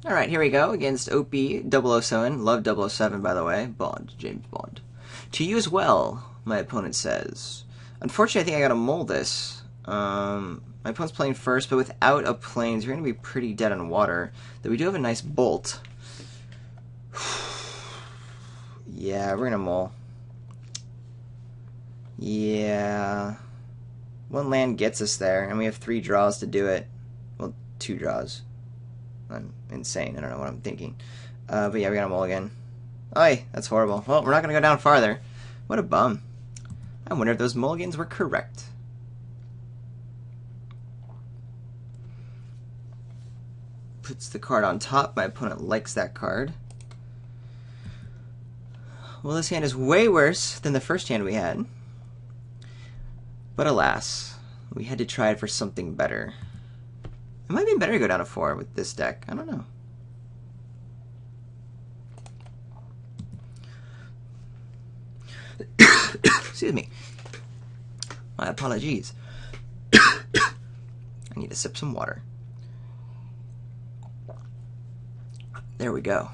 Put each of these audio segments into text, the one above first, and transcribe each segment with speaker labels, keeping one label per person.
Speaker 1: Alright, here we go against OP007. Love 007, by the way. Bond, James Bond. To you as well, my opponent says. Unfortunately, I think I gotta mull this. My opponent's playing first, but without a planes, you're gonna be pretty dead on water. Though we do have a nice bolt. Yeah, we're gonna mull. Yeah. One land gets us there, and we have 3 draws to do it. Well, 2 draws. I'm insane. I don't know what I'm thinking. But yeah, we got a mulligan. Oy, that's horrible. Well, we're not going to go down farther. What a bum. I wonder if those mulligans were correct. Puts the card on top. My opponent likes that card. Well, this hand is way worse than the first hand we had. But alas, we had to try it for something better. It might be better to go down to 4 with this deck. I don't know. Excuse me. My apologies. I need to sip some water. There we go.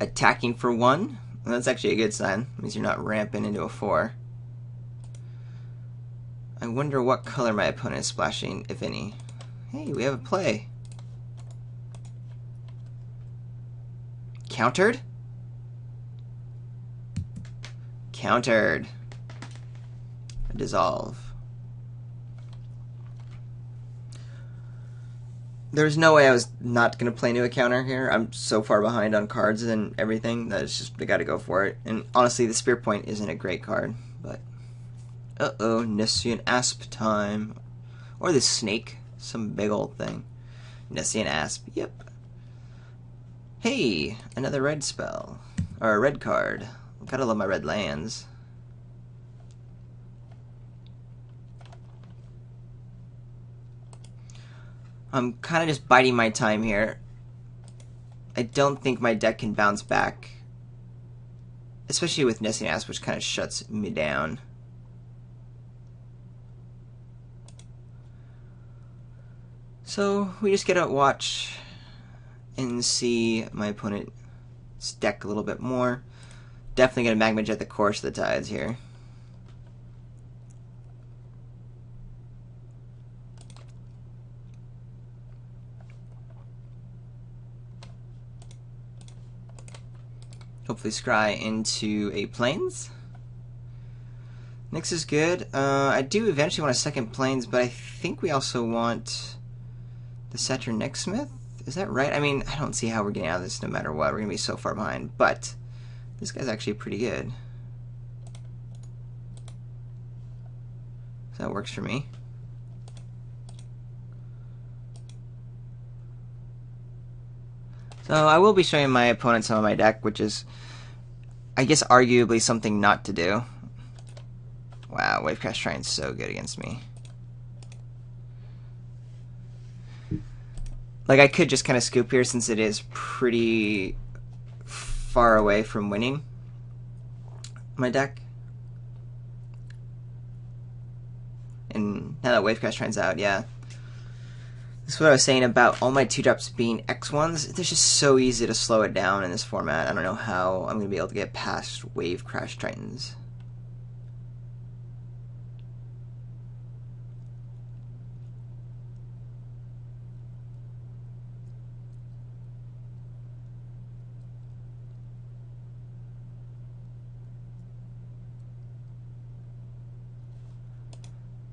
Speaker 1: Attacking for 1. Well, that's actually a good sign. It means you're not ramping into a 4. I wonder what color my opponent is splashing, if any. Hey, we have a play. Countered? Countered. A dissolve. There's no way I was not going to play into a counter here. I'm so far behind on cards and everything that it's just, I got to go for it. And honestly, the Spear Point isn't a great card, but... Uh-oh, Nessian Asp time. Or the snake. Some big old thing. Nessian Asp, yep. Hey, another red spell. Or a red card. Gotta love my red lands. I'm kind of just biding my time here. I don't think my deck can bounce back. Especially with Nessian Asp, which kind of shuts me down. So we just gotta watch and see my opponent's deck a little bit more. Definitely gonna Magma Jet the Course of the Tides here. Hopefully scry into a Plains. Nyx is good. I do eventually want a second Plains, but I think we also want the Saturn Nyxsmith? Is that right? I mean, I don't see how we're getting out of this no matter what. We're going to be so far behind. But this guy's actually pretty good. So that works for me. So I will be showing my opponent some of my deck, which is, I guess, arguably something not to do. Wow, Wavecrash Shrine's so good against me. Like, I could just kind of scoop here since it is pretty far away from winning my deck. And now that Wavecrash Shrine's out, yeah. This is what I was saying about all my 2-drops being X1s. It's just so easy to slow it down in this format. I don't know how I'm going to be able to get past Wavecrash Tritons.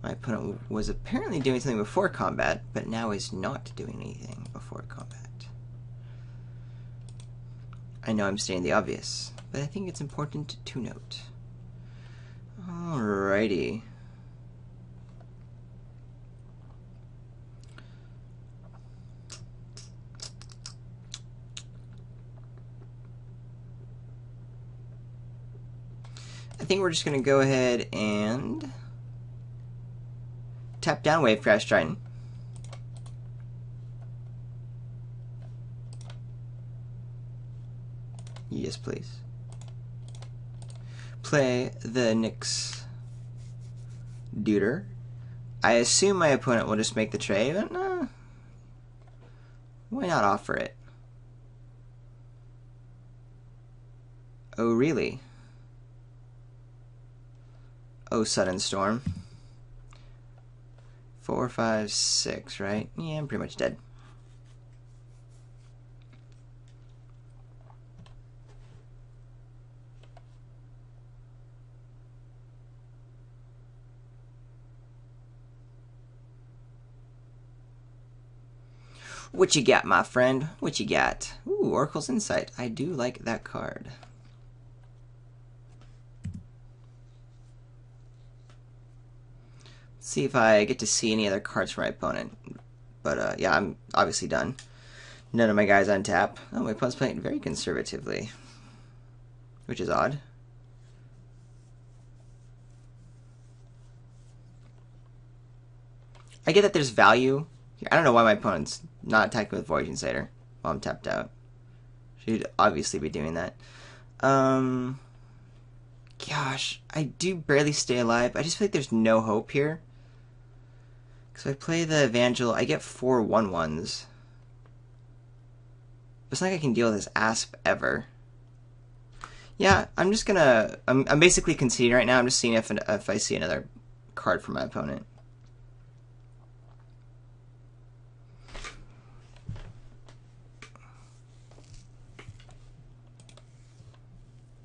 Speaker 1: My opponent was apparently doing something before combat, but now is not doing anything before combat. I know I'm stating the obvious, but I think it's important to note. Alrighty. I think we're just going to go ahead and tap down Wavecrash Triton. Yes, please. Play the Nyx Deuter. I assume my opponent will just make the trade, but no. Why not offer it? Oh, really? Oh, sudden storm. 4, 5, 6, right? Yeah, I'm pretty much dead. What you got, my friend? What you got? Ooh, Oracle's Insight. I do like that card. Let's see if I get to see any other cards from my opponent. But yeah, I'm obviously done. None of my guys on tap. Oh, my opponent's playing very conservatively, which is odd. I get that there's value here. I don't know why my opponent's not attacking with Voyage Insider while I'm tapped out. Should obviously be doing that. Gosh, I do barely stay alive. I just feel like there's no hope here. So I play the Evangel, I get 4 1/1s. It's not like I can deal with this Asp ever. Yeah, I'm just gonna... I'm basically conceding right now. I'm just seeing if I see another card from my opponent.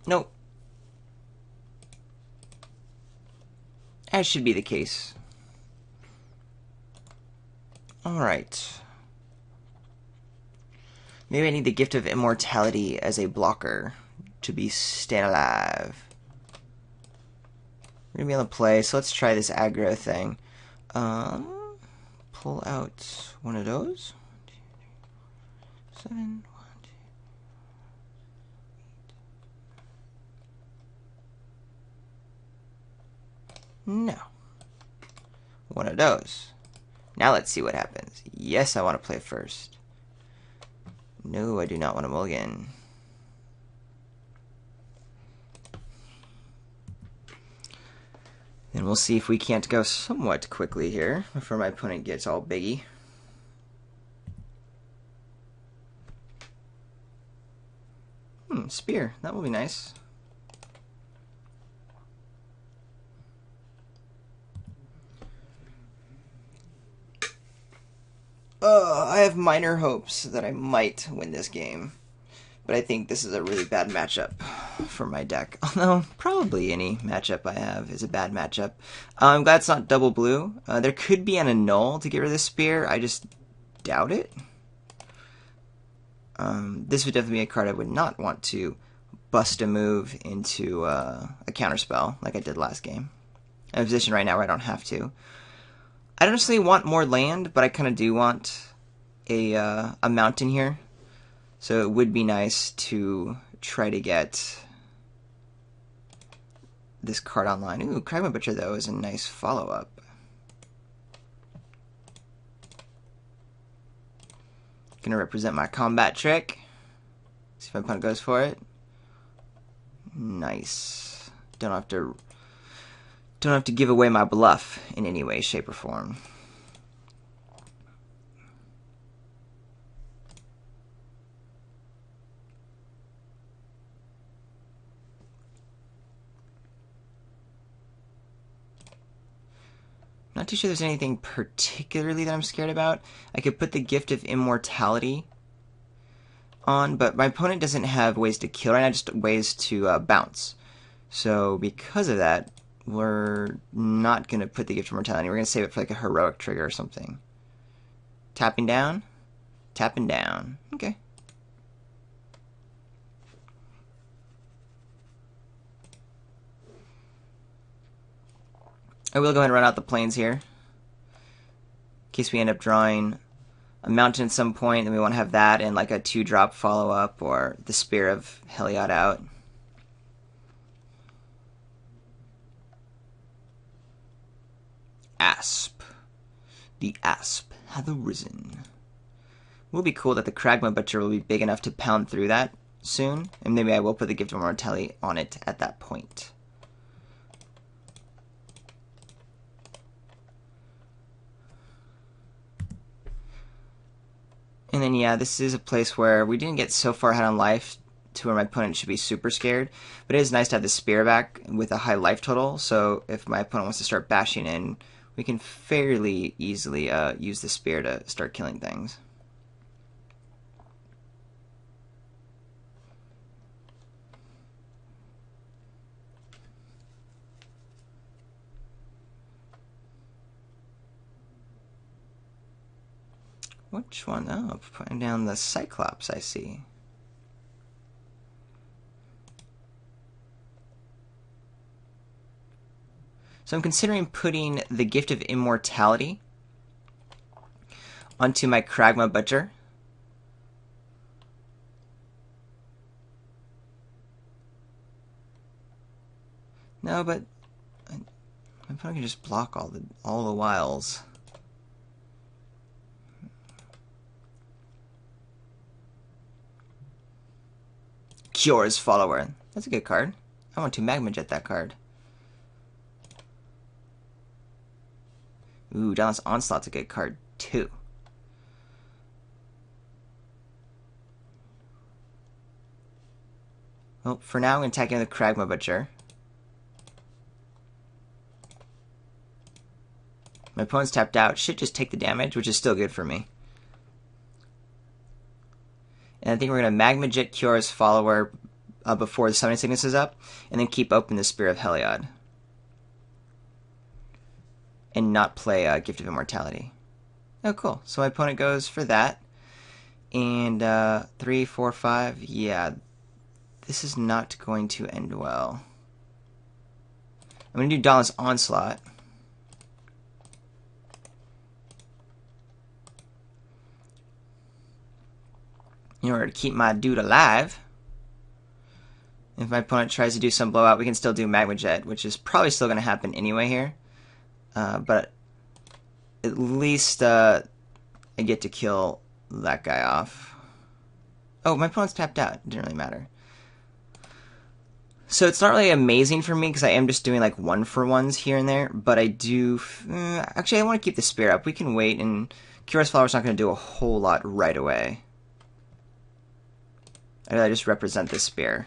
Speaker 1: Nope. As should be the case. Alright. Maybe I need the Gift of Immortality as a blocker to be staying alive. We're gonna be able to play, so let's try this aggro thing. Pull out one of those. 1, 2, 3, 7, 1, 2. No. One of those. Now let's see what happens. Yes, I want to play first. No, I do not want to mulligan. And we'll see if we can't go somewhat quickly here before my opponent gets all biggie. Spear. That will be nice. I have minor hopes that I might win this game. But I think this is a really bad matchup for my deck. Although, probably any matchup I have is a bad matchup. I'm glad it's not double blue. There could be an annul to get rid of the spear. I just doubt it. This would definitely be a card I would not want to bust a move into a counterspell like I did last game. I'm in a position right now where I don't have to. I don't necessarily want more land, but I kind of do want a mountain here. So it would be nice to try to get this card online. Ooh, Cragma Butcher, though, is a nice follow-up. Gonna represent my combat trick. See if my opponent goes for it. Nice. Don't have to give away my bluff in any way, shape, or form. Not too sure there's anything particularly that I'm scared about. I could put the Gift of Immortality on, but my opponent doesn't have ways to kill right now, just ways to bounce. So because of that, we're not going to put the Gift of Immortality. We're going to save it for like a heroic trigger or something. Tapping down. Tapping down. Okay. I will go ahead and run out the plains here. In case we end up drawing a mountain at some point, then we want to have that and like a 2-drop follow-up or the Spear of Heliod out. Asp. The Asp hath arisen. It will be cool that the Cragma Butcher will be big enough to pound through that soon, and maybe I will put the Gift of Immortality on it at that point. And then, yeah, this is a place where we didn't get so far ahead on life to where my opponent should be super scared. But it is nice to have the spear back with a high life total, so if my opponent wants to start bashing in, we can fairly easily use the spear to start killing things. Which one? Oh, putting down the Cyclops, I see. So I'm considering putting the Gift of Immortality onto my Kragma Butcher. No, but my opponent can just block all the wiles. Cure's Follower. That's a good card. I want to Magma Jet that card. Ooh, Dauntless Onslaught's a good card, too. Well, for now, I'm going to attack in with Kragma Butcher. My opponent's tapped out. Should just take the damage, which is still good for me. And I think we're going to Magma Jet Cure's Follower before the Summoning Sickness is up, and then keep open the Spear of Heliod. And not play Gift of Immortality. Oh, cool. So my opponent goes for that. And 3, 4, 5. Yeah, this is not going to end well. I'm going to do Dauntless Onslaught. In order to keep my dude alive. If my opponent tries to do some blowout, we can still do Magma Jet, which is probably still going to happen anyway here. But at least I get to kill that guy off. Oh, my opponent's tapped out. It didn't really matter. So it's not really amazing for me because I am just doing like 1-for-1s here and there. But I do... actually, I want to keep the spear up. We can wait, and Cure's Follower's not going to do a whole lot right away. I just represent this spear.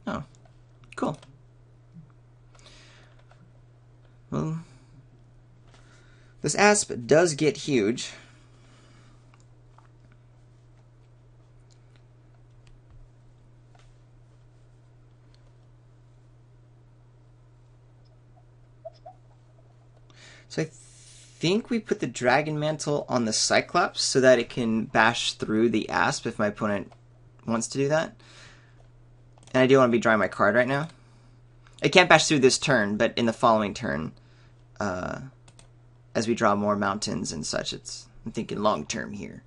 Speaker 1: Oh, cool. Well, this asp does get huge. So I think we put the Dragon Mantle on the Cyclops so that it can bash through the asp if my opponent wants to do that. And I do want to be drawing my card right now. I can't bash through this turn, but in the following turn, as we draw more mountains and such, I'm thinking long term here.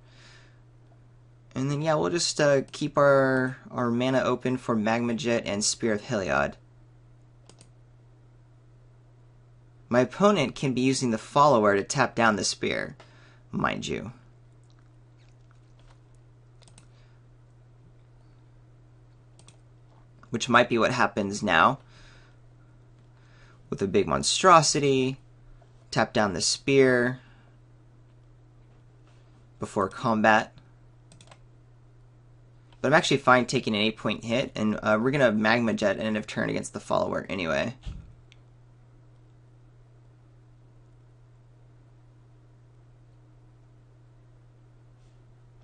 Speaker 1: And then, yeah, we'll just keep our mana open for Magma Jet and Spear of Heliod. My opponent can be using the Follower to tap down the Spear, mind you. Which might be what happens now. With a big monstrosity, tap down the Spear before combat. But I'm actually fine taking an 8-point hit, and we're going to Magma Jet at end of turn against the Follower anyway.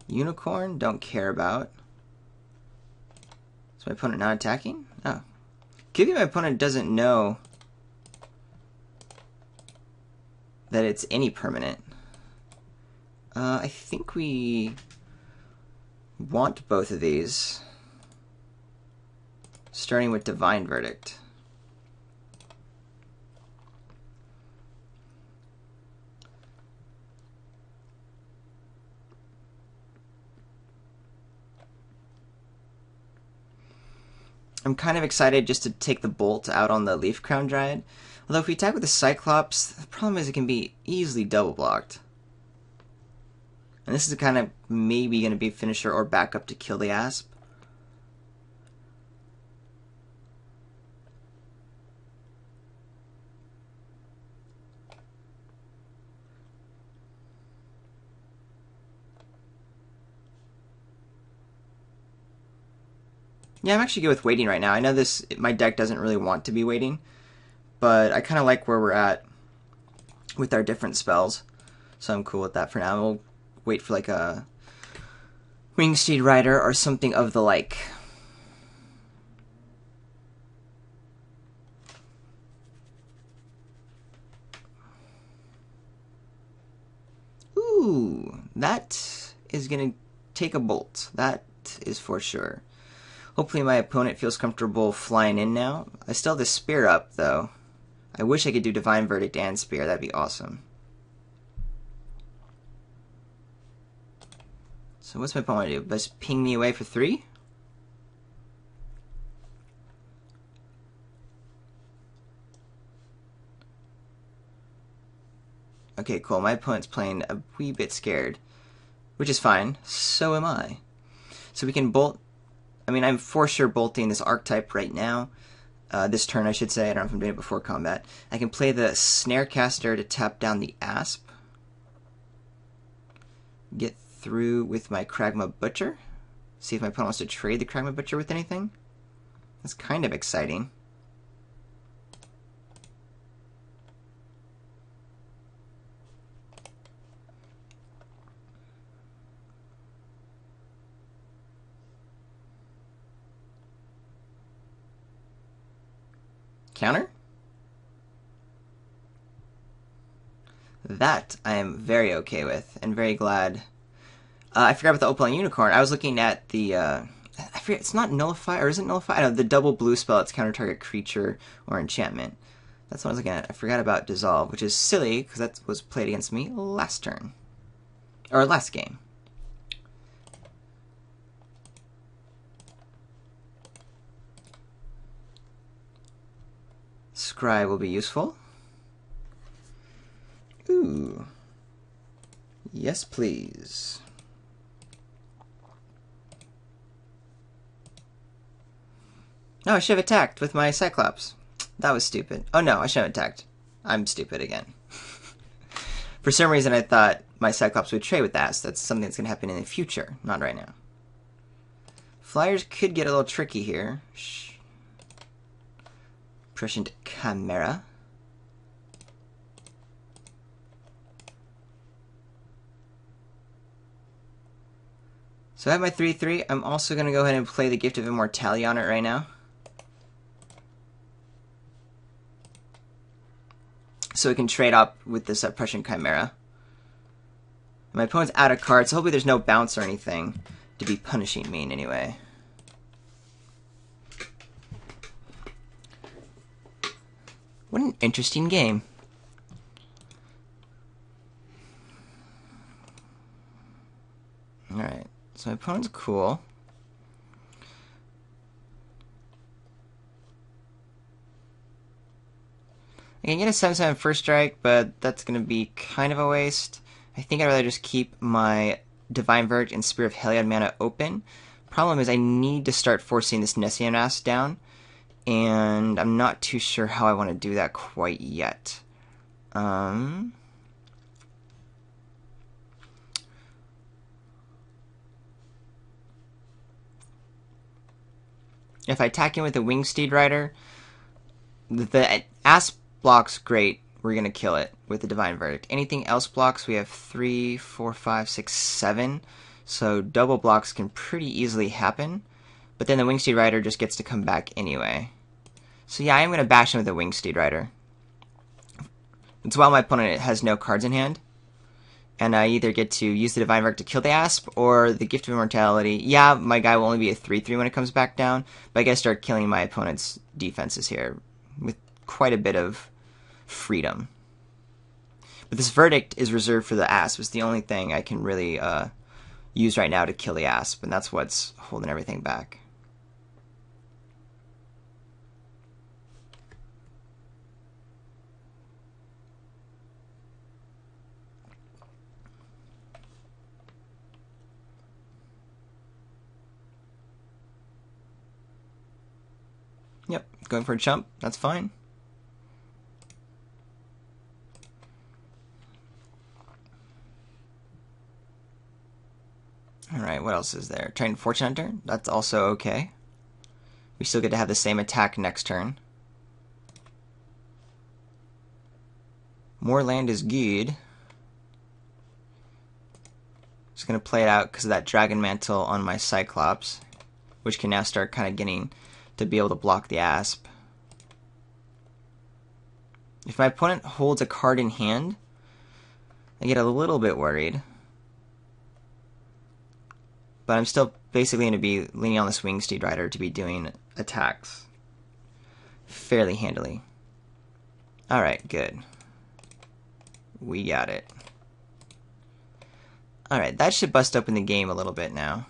Speaker 1: Unicorn, don't care about. Is my opponent not attacking? Oh. Could be my opponent doesn't know that it's any permanent. I think we want both of these. Starting with Divine Verdict. I'm kind of excited just to take the Bolt out on the Leaf Crown Dryad. Although if we attack with the Cyclops, the problem is it can be easily double blocked. And this is kind of maybe going to be finisher or backup to kill the Asp. Yeah, I'm actually good with waiting right now. I know my deck doesn't really want to be waiting, but I kind of like where we're at with our different spells, so I'm cool with that for now. We'll wait for like a Wingsteed Rider or something of the like. Ooh, that is going to take a bolt. That is for sure. Hopefully my opponent feels comfortable flying in now. I still have the Spear up, though. I wish I could do Divine Verdict and Spear. That'd be awesome. So what's my opponent do? Just ping me away for 3? Okay, cool. My opponent's playing a wee bit scared, which is fine. So am I. So we can bolt. I mean, I'm for sure bolting this archetype right now. This turn, I should say. I don't know if I'm doing it before combat. I can play the Snarecaster to tap down the Asp. Get through with my Kragma Butcher. See if my opponent wants to trade the Kragma Butcher with anything. That's kind of exciting. Counter? That I am very okay with, and very glad. I forgot about the Opaline Unicorn. I was looking at the, I forget, it's not Nullify, or is it Nullify? I don't know, the double blue spell, it's counter target creature or enchantment. That's what I was looking at. I forgot about Dissolve, which is silly, because that was played against me last turn. Or last game. Scry will be useful. Ooh. Yes, please. No, I should have attacked with my Cyclops. That was stupid. Oh no, I shouldn't have attacked. I'm stupid again. For some reason I thought my Cyclops would trade with that. That's something that's going to happen in the future, not right now. Flyers could get a little tricky here. Prescient Chimera. So I have my 3/3. I'm also going to go ahead and play the Gift of Immortality on it right now. So it can trade up with this Prescient Chimera. My opponent's out of cards, so hopefully there's no bounce or anything to be punishing me in any way. What an interesting game. Alright, so my opponent's cool. I can get a 7/7 first strike, but that's going to be kind of a waste. I think I'd rather just keep my Divine Verdict and Spear of Heliod mana open. Problem is I need to start forcing this Nessianas down, and I'm not too sure how I want to do that quite yet. If I attack him with a Wingsteed Rider, the Asp blocks great. We're going to kill it with the Divine Verdict. Anything else blocks, we have 3, 4, 5, 6, 7. So double blocks can pretty easily happen. But then the Wingsteed Rider just gets to come back anyway. So yeah, I am going to bash him with the Wingsteed Rider. It's while my opponent has no cards in hand. And I either get to use the Divine Verdict to kill the Asp, or the Gift of Immortality. Yeah, my guy will only be a 3/3 when it comes back down, but I gotta start killing my opponent's defenses here with quite a bit of freedom. But this Verdict is reserved for the Asp. It's the only thing I can really use right now to kill the Asp, and that's what's holding everything back. Yep, going for a chump. That's fine. Alright, what else is there? Trained Fortune Hunter. That's also okay. We still get to have the same attack next turn. More land is good. Just going to play it out because of that Dragon Mantle on my Cyclops, which can now start kind of getting to be able to block the Asp. If my opponent holds a card in hand, I get a little bit worried. But I'm still basically going to be leaning on this Winged Steed Rider to be doing attacks fairly handily. Alright, good. We got it. Alright, that should bust open the game a little bit now.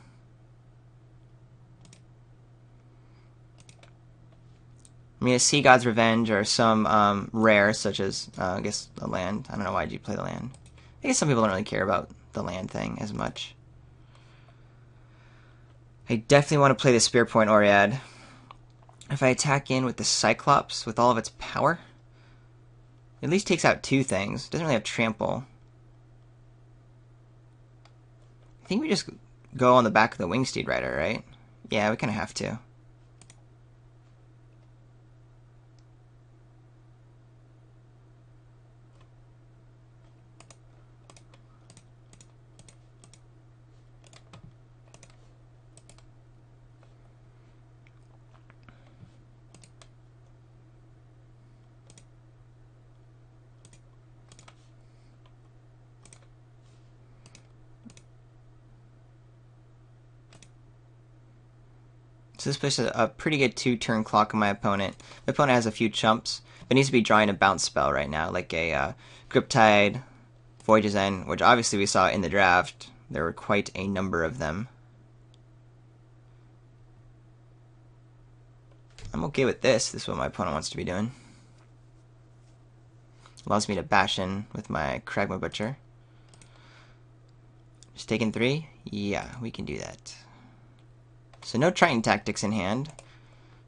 Speaker 1: I mean, a Sea God's Revenge or some rare, such as, I guess, a land. I don't know why you play the land. I guess some people don't really care about the land thing as much. I definitely want to play the Spear Point Oread. If I attack in with the Cyclops with all of its power, it at least takes out two things. It doesn't really have trample. I think we just go on the back of the Winged Steed Rider, right? Yeah, we kind of have to. So this puts a pretty good 2-turn clock on my opponent. My opponent has a few chumps, but needs to be drawing a bounce spell right now, like a Griptide, Voyage's End, which obviously we saw in the draft. There were quite a number of them. I'm okay with this. This is what my opponent wants to be doing. Allows me to bash in with my Kragma Butcher. Just taking 3? Yeah, we can do that. So no Triton Tactics in hand.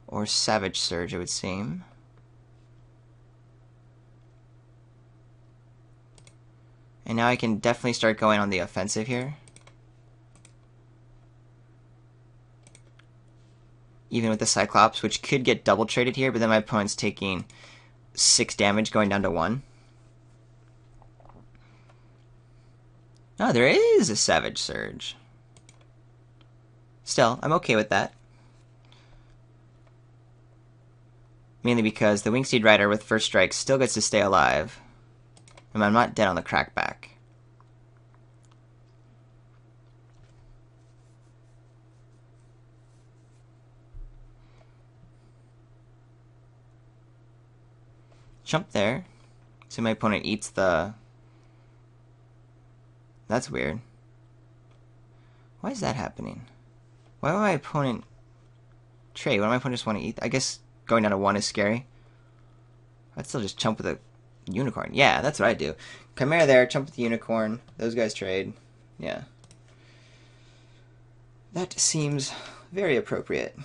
Speaker 1: Or Savage Surge, it would seem. And now I can definitely start going on the offensive here. Even with the Cyclops, which could get double traded here, but then my opponent's taking 6 damage going down to 1. Oh, there is a Savage Surge. Still, I'm okay with that. Mainly because the Winged Steed Rider with first strike still gets to stay alive. And I'm not dead on the crackback. Jump there. So my opponent eats the... That's weird. Why is that happening? Why would my opponent trade? Why would my opponent just want to eat? I guess going down to 1 is scary. I'd still just chump with a unicorn. Yeah, that's what I do. Chimera there, chump with the unicorn. Those guys trade. Yeah. That seems very appropriate.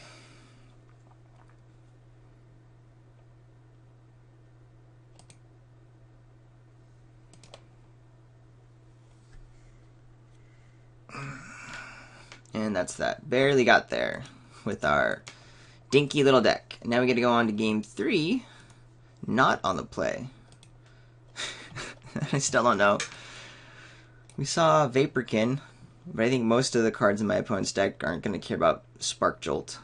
Speaker 1: And that's that. Barely got there with our dinky little deck. Now we get to go on to game 3. Not on the play. I still don't know. We saw Vaporkin, but I think most of the cards in my opponent's deck aren't going to care about Spark Jolt.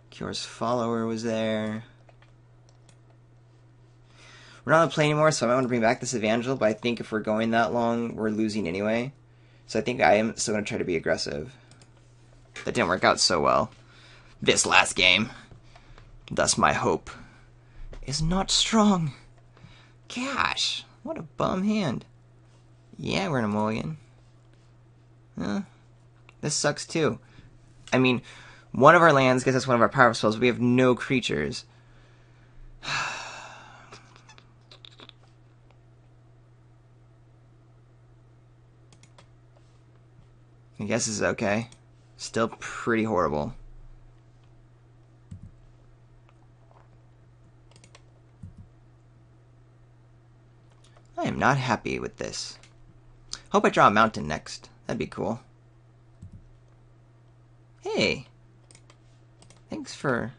Speaker 1: Cure's Follower was there. We're not on the play anymore, so I might want to bring back this Evangel, but I think if we're going that long, we're losing anyway. So I think I am still going to try to be aggressive. That didn't work out so well this last game. Thus my hope is not strong. Gosh, what a bum hand. Yeah, we're in a mulligan. This sucks too. I mean, one of our lands gets us one of our power spells, but we have no creatures. I guess this is okay. Still pretty horrible. not happy with this. Hope I draw a mountain next. That'd be cool. Hey. Thanks for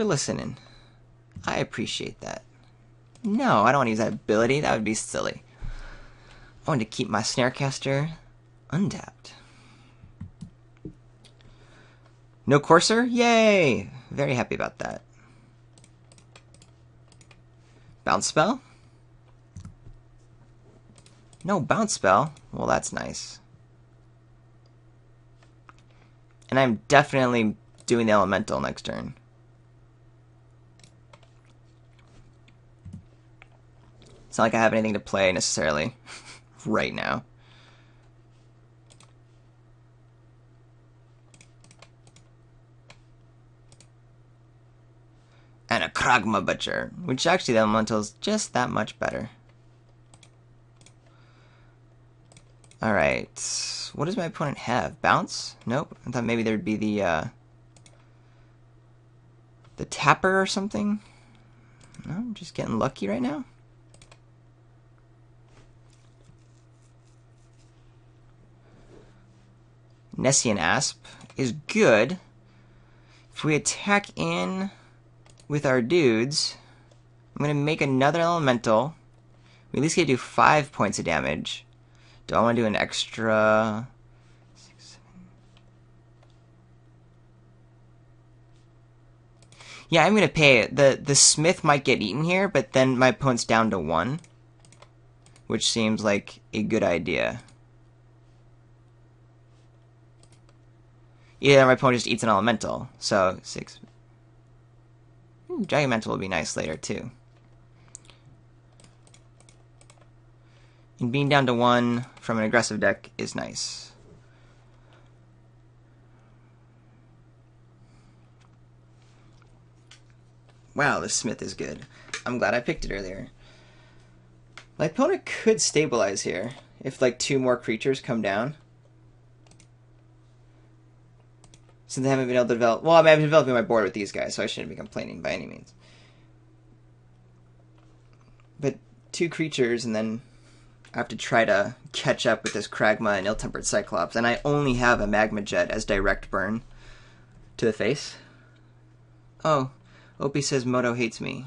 Speaker 1: listening. I appreciate that. No, I don't want to use that ability. That would be silly. I want to keep my Snarecaster untapped. No Courser? Yay! Very happy about that. Bounce Spell? No Bounce Spell? Well, that's nice. And I'm definitely doing the Elemental next turn. It's not like I have anything to play necessarily right now. And a Kragma Butcher, which actually the Elemental is just that much better. Alright, what does my opponent have? Bounce? Nope, I thought maybe there'd be the Tapper or something. No, I'm just getting lucky right now. Nessian Asp is good. If we attack in with our dudes, I'm going to make another Elemental. We at least get to do 5 points of damage. Do I want to do an extra 6, 7? Yeah, I'm going to pay it. The Smith might get eaten here, but then my opponent's down to 1, which seems like a good idea. Either my opponent just eats an Elemental, so 6. Gigantal will be nice later, too. And being down to 1 from an aggressive deck is nice. Wow, this Smith is good. I'm glad I picked it earlier. My opponent could stabilize here if, like, 2 more creatures come down. Since they haven't been able to develop... Well, I mean, I've been developing my board with these guys, so I shouldn't be complaining by any means. But 2 creatures, and then I have to try to catch up with this Kragma and Ill-Tempered Cyclops, and I only have a Magma Jet as direct burn to the face. Oh, Opie says Moto hates me.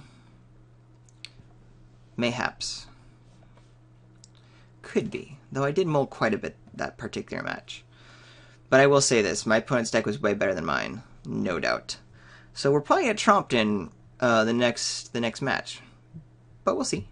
Speaker 1: Mayhaps. Could be, though I did mold quite a bit that particular match. But I will say this, my opponent's deck was way better than mine, no doubt. So we're probably going to get tromped in the next match. But we'll see.